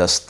10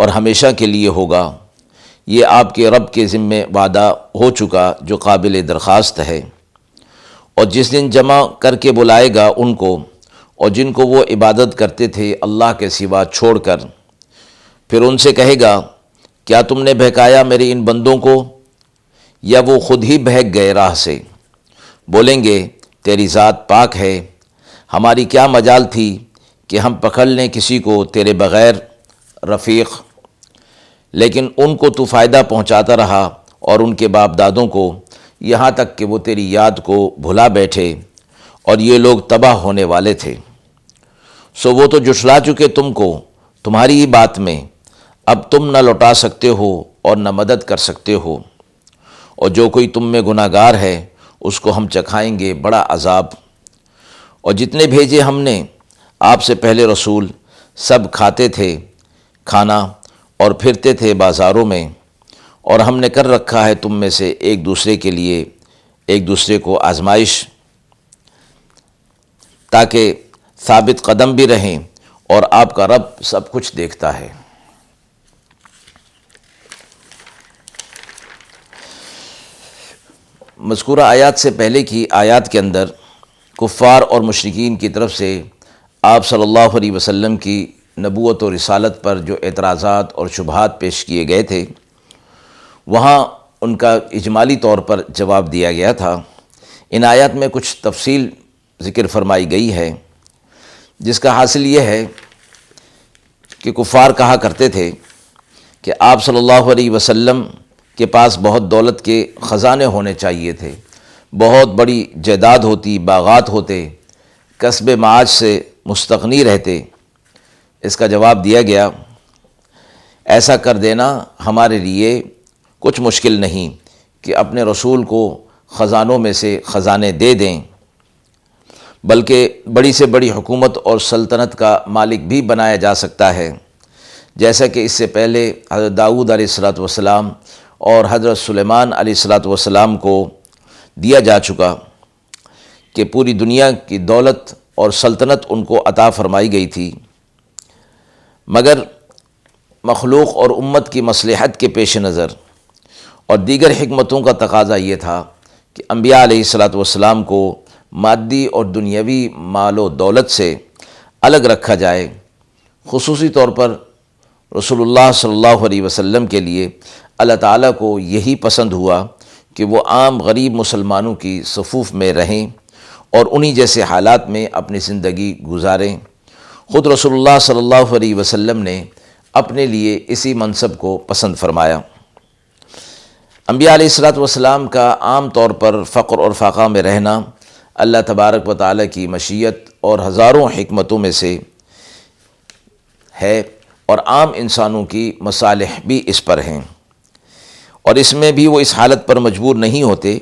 اور ہمیشہ کے لیے ہوگا، یہ آپ کے رب کے ذمے وعدہ ہو چکا جو قابل درخواست ہے۔ اور جس دن جمع کر کے بلائے گا ان کو اور جن کو وہ عبادت کرتے تھے اللہ کے سوا چھوڑ کر، پھر ان سے کہے گا کیا تم نے بہکایا میرے ان بندوں کو، یا وہ خود ہی بہک گئے راہ سے؟ بولیں گے تیری ذات پاک ہے، ہماری کیا مجال تھی کہ ہم پکڑ لیں کسی کو تیرے بغیر رفیق، لیکن ان کو تو فائدہ پہنچاتا رہا اور ان کے باپ دادوں کو، یہاں تک کہ وہ تیری یاد کو بھلا بیٹھے، اور یہ لوگ تباہ ہونے والے تھے۔ سو وہ تو جھٹلا چکے تم کو تمہاری ہی بات میں، اب تم نہ لوٹا سکتے ہو اور نہ مدد کر سکتے ہو، اور جو کوئی تم میں گناہ گار ہے اس کو ہم چکھائیں گے بڑا عذاب۔ اور جتنے بھیجے ہم نے آپ سے پہلے رسول، سب کھاتے تھے کھانا اور پھرتے تھے بازاروں میں، اور ہم نے کر رکھا ہے تم میں سے ایک دوسرے کے لیے ایک دوسرے کو آزمائش، تاکہ ثابت قدم بھی رہیں، اور آپ کا رب سب کچھ دیکھتا ہے۔ مذکورہ آیات سے پہلے کی آیات کے اندر کفار اور مشرکین کی طرف سے آپ صلی اللہ علیہ وسلم کی نبوت و رسالت پر جو اعتراضات اور شبہات پیش کیے گئے تھے، وہاں ان کا اجمالی طور پر جواب دیا گیا تھا۔ ان آیات میں کچھ تفصیل ذکر فرمائی گئی ہے، جس کا حاصل یہ ہے کہ کفار کہا کرتے تھے کہ آپ صلی اللہ علیہ وسلم کے پاس بہت دولت کے خزانے ہونے چاہیے تھے، بہت بڑی جائیداد ہوتی، باغات ہوتے، کسب معاش سے مستغنی رہتے۔ اس کا جواب دیا گیا ایسا کر دینا ہمارے لیے کچھ مشکل نہیں کہ اپنے رسول کو خزانوں میں سے خزانے دے دیں، بلکہ بڑی سے بڑی حکومت اور سلطنت کا مالک بھی بنایا جا سکتا ہے، جیسا کہ اس سے پہلے حضرت داؤد علیہ السلام اور حضرت سلیمان علیہ السلام کو دیا جا چکا، کہ پوری دنیا کی دولت اور سلطنت ان کو عطا فرمائی گئی تھی، مگر مخلوق اور امت کی مصلحت کے پیش نظر اور دیگر حکمتوں کا تقاضا یہ تھا کہ انبیاء علیہ السلام کو مادی اور دنیاوی مال و دولت سے الگ رکھا جائے۔ خصوصی طور پر رسول اللہ صلی اللہ علیہ وسلم کے لیے اللہ تعالیٰ کو یہی پسند ہوا کہ وہ عام غریب مسلمانوں کی صفوف میں رہیں اور انہی جیسے حالات میں اپنی زندگی گزاریں۔ خود رسول اللہ صلی اللہ علیہ وسلم نے اپنے لیے اسی منصب کو پسند فرمایا۔ انبیاء علیہ السلام کا عام طور پر فقر اور فاقہ میں رہنا اللہ تبارک و تعالیٰ کی مشیت اور ہزاروں حکمتوں میں سے ہے، اور عام انسانوں کی مصالح بھی اس پر ہیں، اور اس میں بھی وہ اس حالت پر مجبور نہیں ہوتے۔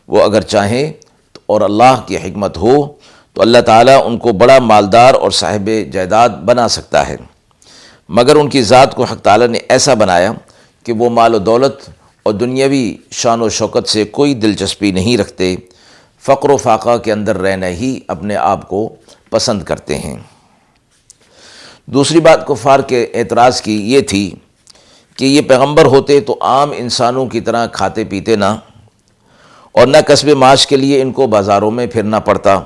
وہ اگر چاہیں اور اللہ کی حکمت ہو تو اللہ تعالیٰ ان کو بڑا مالدار اور صاحب جائیداد بنا سکتا ہے، مگر ان کی ذات کو حق تعالیٰ نے ایسا بنایا کہ وہ مال و دولت اور دنیاوی شان و شوکت سے کوئی دلچسپی نہیں رکھتے، فقر و فاقہ کے اندر رہنا ہی اپنے آپ کو پسند کرتے ہیں۔ دوسری بات کفار کے اعتراض کی یہ تھی کہ یہ پیغمبر ہوتے تو عام انسانوں کی طرح کھاتے پیتے نہ، اور نہ کسب معاش کے لیے ان کو بازاروں میں پھرنا پڑتا۔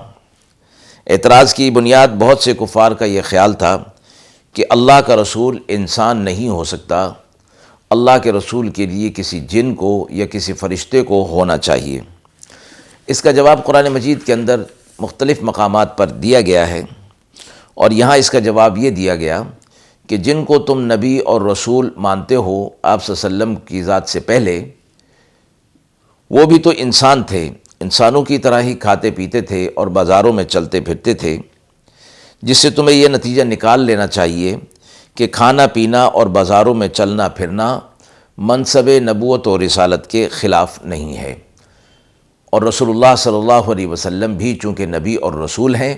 اعتراض کی بنیاد بہت سے کفار کا یہ خیال تھا کہ اللہ کا رسول انسان نہیں ہو سکتا، اللہ کے رسول کے لیے کسی جن کو یا کسی فرشتے کو ہونا چاہیے۔ اس کا جواب قرآن مجید کے اندر مختلف مقامات پر دیا گیا ہے، اور یہاں اس کا جواب یہ دیا گیا کہ جن کو تم نبی اور رسول مانتے ہو آپ صلی اللہ علیہ وسلم کی ذات سے پہلے، وہ بھی تو انسان تھے، انسانوں کی طرح ہی کھاتے پیتے تھے اور بازاروں میں چلتے پھرتے تھے، جس سے تمہیں یہ نتیجہ نکال لینا چاہیے کہ کھانا پینا اور بازاروں میں چلنا پھرنا منصب نبوت و رسالت کے خلاف نہیں ہے، اور رسول اللہ صلی اللہ علیہ وسلم بھی چونکہ نبی اور رسول ہیں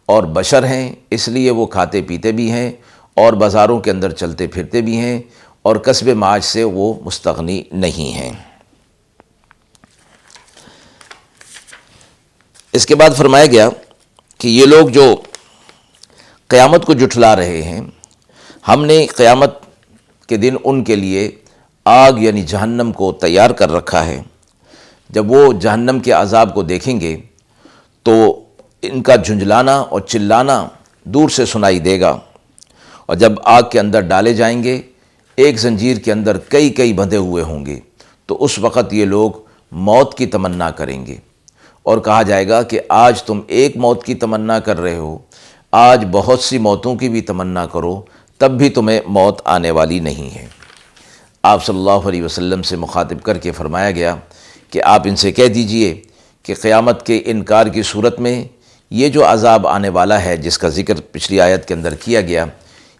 اور بشر ہیں، اس لیے وہ کھاتے پیتے بھی ہیں اور بازاروں کے اندر چلتے پھرتے بھی ہیں، اور کسب معاش سے وہ مستغنی نہیں ہیں۔ اس کے بعد فرمایا گیا کہ یہ لوگ جو قیامت کو جھٹلا رہے ہیں، ہم نے قیامت کے دن ان کے لیے آگ یعنی جہنم کو تیار کر رکھا ہے۔ جب وہ جہنم کے عذاب کو دیکھیں گے تو ان کا جھنجھلانا اور چلانا دور سے سنائی دے گا، اور جب آگ کے اندر ڈالے جائیں گے ایک زنجیر کے اندر کئی کئی بندھے ہوئے ہوں گے، تو اس وقت یہ لوگ موت کی تمنا کریں گے، اور کہا جائے گا کہ آج تم ایک موت کی تمنا کر رہے ہو، آج بہت سی موتوں کی بھی تمنا کرو، تب بھی تمہیں موت آنے والی نہیں ہے۔ آپ صلی اللہ علیہ وسلم سے مخاطب کر کے فرمایا گیا کہ آپ ان سے کہہ دیجئے کہ قیامت کے انکار کی صورت میں یہ جو عذاب آنے والا ہے جس کا ذکر پچھلی آیت کے اندر کیا گیا،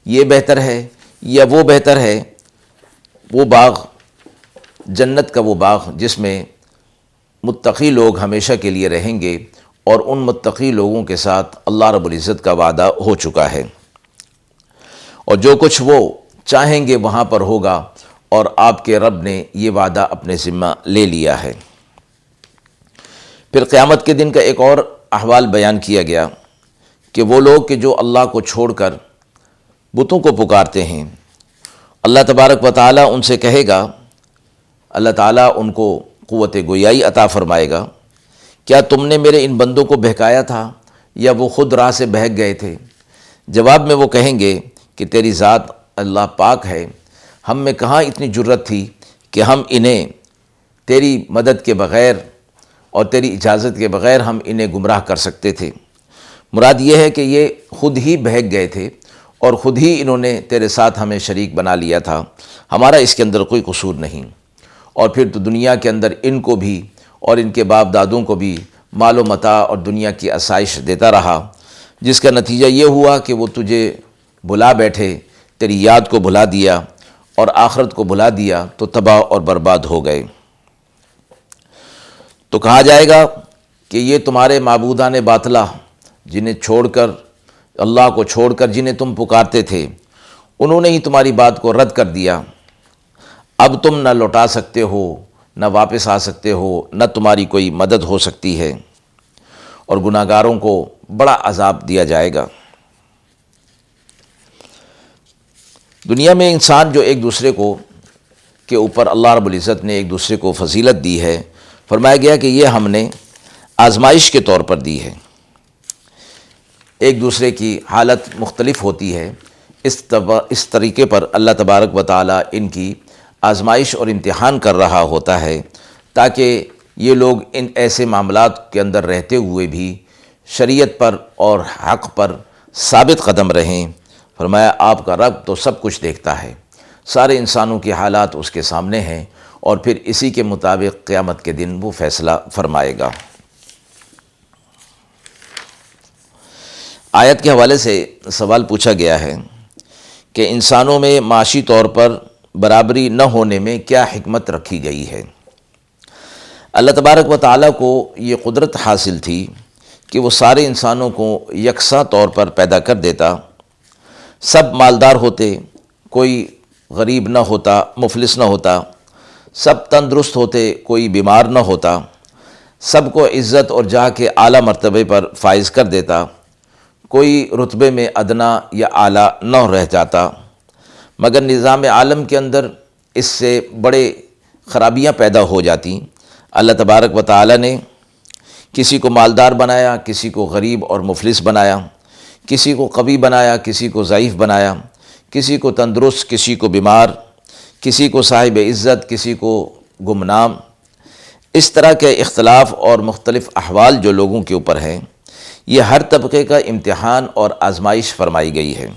یہ بہتر ہے یا وہ بہتر ہے، وہ باغ جنت کا وہ باغ جس میں متقی لوگ ہمیشہ کے لیے رہیں گے، اور ان متقی لوگوں کے ساتھ اللہ رب العزت کا وعدہ ہو چکا ہے، اور جو کچھ وہ چاہیں گے وہاں پر ہوگا، اور آپ کے رب نے یہ وعدہ اپنے ذمہ لے لیا ہے۔ پھر قیامت کے دن کا ایک اور احوال بیان کیا گیا کہ وہ لوگ کہ جو اللہ کو چھوڑ کر بتوں کو پکارتے ہیں، اللہ تبارک و تعالیٰ ان سے کہے گا، اللہ تعالیٰ ان کو قوت گویائی عطا فرمائے گا، کیا تم نے میرے ان بندوں کو بہکایا تھا یا وہ خود راہ سے بہک گئے تھے؟ جواب میں وہ کہیں گے کہ تیری ذات اللہ پاک ہے، ہم میں کہاں اتنی جرت تھی کہ ہم انہیں تیری مدد کے بغیر اور تیری اجازت کے بغیر ہم انہیں گمراہ کر سکتے تھے۔ مراد یہ ہے کہ یہ خود ہی بہک گئے تھے اور خود ہی انہوں نے تیرے ساتھ ہمیں شریک بنا لیا تھا، ہمارا اس کے اندر کوئی قصور نہیں۔ اور پھر تو دنیا کے اندر ان کو بھی اور ان کے باپ دادوں کو بھی مال و متاع اور دنیا کی آسائش دیتا رہا، جس کا نتیجہ یہ ہوا کہ وہ تجھے بھلا بیٹھے، تیری یاد کو بھلا دیا اور آخرت کو بھلا دیا، تو تباہ اور برباد ہو گئے۔ تو کہا جائے گا کہ یہ تمہارے معبودان باطلہ جنہیں چھوڑ کر، اللہ کو چھوڑ کر جنہیں تم پکارتے تھے، انہوں نے ہی تمہاری بات کو رد کر دیا، اب تم نہ لوٹا سکتے ہو، نہ واپس آ سکتے ہو، نہ تمہاری کوئی مدد ہو سکتی ہے، اور گناہ گاروں کو بڑا عذاب دیا جائے گا۔ دنیا میں انسان جو ایک دوسرے کو کے اوپر اللہ رب العزت نے ایک دوسرے کو فضیلت دی ہے، فرمایا گیا کہ یہ ہم نے آزمائش کے طور پر دی ہے۔ ایک دوسرے کی حالت مختلف ہوتی ہے، اس طریقے پر اللہ تبارک و تعالیٰ ان کی آزمائش اور امتحان کر رہا ہوتا ہے، تاکہ یہ لوگ ان ایسے معاملات کے اندر رہتے ہوئے بھی شریعت پر اور حق پر ثابت قدم رہیں۔ فرمایا آپ کا رب تو سب کچھ دیکھتا ہے، سارے انسانوں کے حالات اس کے سامنے ہیں، اور پھر اسی کے مطابق قیامت کے دن وہ فیصلہ فرمائے گا۔ آیت کے حوالے سے سوال پوچھا گیا ہے کہ انسانوں میں معاشی طور پر برابری نہ ہونے میں کیا حکمت رکھی گئی ہے؟ اللہ تبارک و تعالیٰ کو یہ قدرت حاصل تھی کہ وہ سارے انسانوں کو یکساں طور پر پیدا کر دیتا، سب مالدار ہوتے، کوئی غریب نہ ہوتا، مفلس نہ ہوتا، سب تندرست ہوتے، کوئی بیمار نہ ہوتا، سب کو عزت اور جاہ کے اعلیٰ مرتبے پر فائز کر دیتا، کوئی رتبے میں ادنا یا اعلیٰ نہ رہ جاتا، مگر نظام عالم کے اندر اس سے بڑے خرابیاں پیدا ہو جاتی۔ اللہ تبارک و تعالیٰ نے کسی کو مالدار بنایا، کسی کو غریب اور مفلس بنایا، کسی کو قوی بنایا، کسی کو ضعیف بنایا، کسی کو تندرست، کسی کو بیمار، کسی کو صاحب عزت، کسی کو گمنام۔ اس طرح کے اختلاف اور مختلف احوال جو لوگوں کے اوپر ہیں، یہ ہر طبقے کا امتحان اور آزمائش فرمائی گئی ہے۔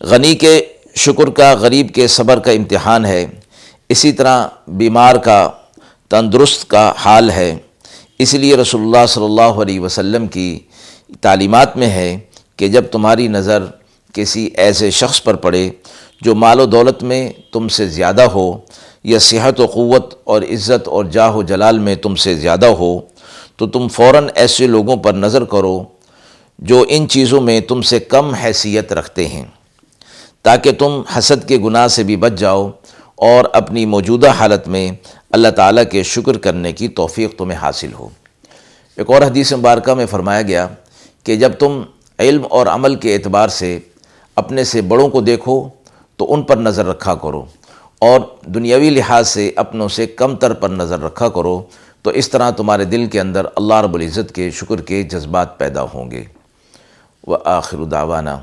غنی کے شکر کا، غریب کے صبر کا امتحان ہے، اسی طرح بیمار کا، تندرست کا حال ہے۔ اس لیے رسول اللہ صلی اللہ علیہ وسلم کی تعلیمات میں ہے کہ جب تمہاری نظر کسی ایسے شخص پر پڑے جو مال و دولت میں تم سے زیادہ ہو، یا صحت و قوت اور عزت اور جاہ و جلال میں تم سے زیادہ ہو، تو تم فوراً ایسے لوگوں پر نظر کرو جو ان چیزوں میں تم سے کم حیثیت رکھتے ہیں، تاکہ تم حسد کے گناہ سے بھی بچ جاؤ اور اپنی موجودہ حالت میں اللہ تعالیٰ کے شکر کرنے کی توفیق تمہیں حاصل ہو۔ ایک اور حدیث مبارکہ میں فرمایا گیا کہ جب تم علم اور عمل کے اعتبار سے اپنے سے بڑوں کو دیکھو تو ان پر نظر رکھا کرو، اور دنیاوی لحاظ سے اپنوں سے کم تر پر نظر رکھا کرو، تو اس طرح تمہارے دل کے اندر اللہ رب العزت کے شکر کے جذبات پیدا ہوں گے۔ وآخر دعوانا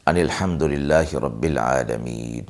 ان الحمد للہ رب العالمین۔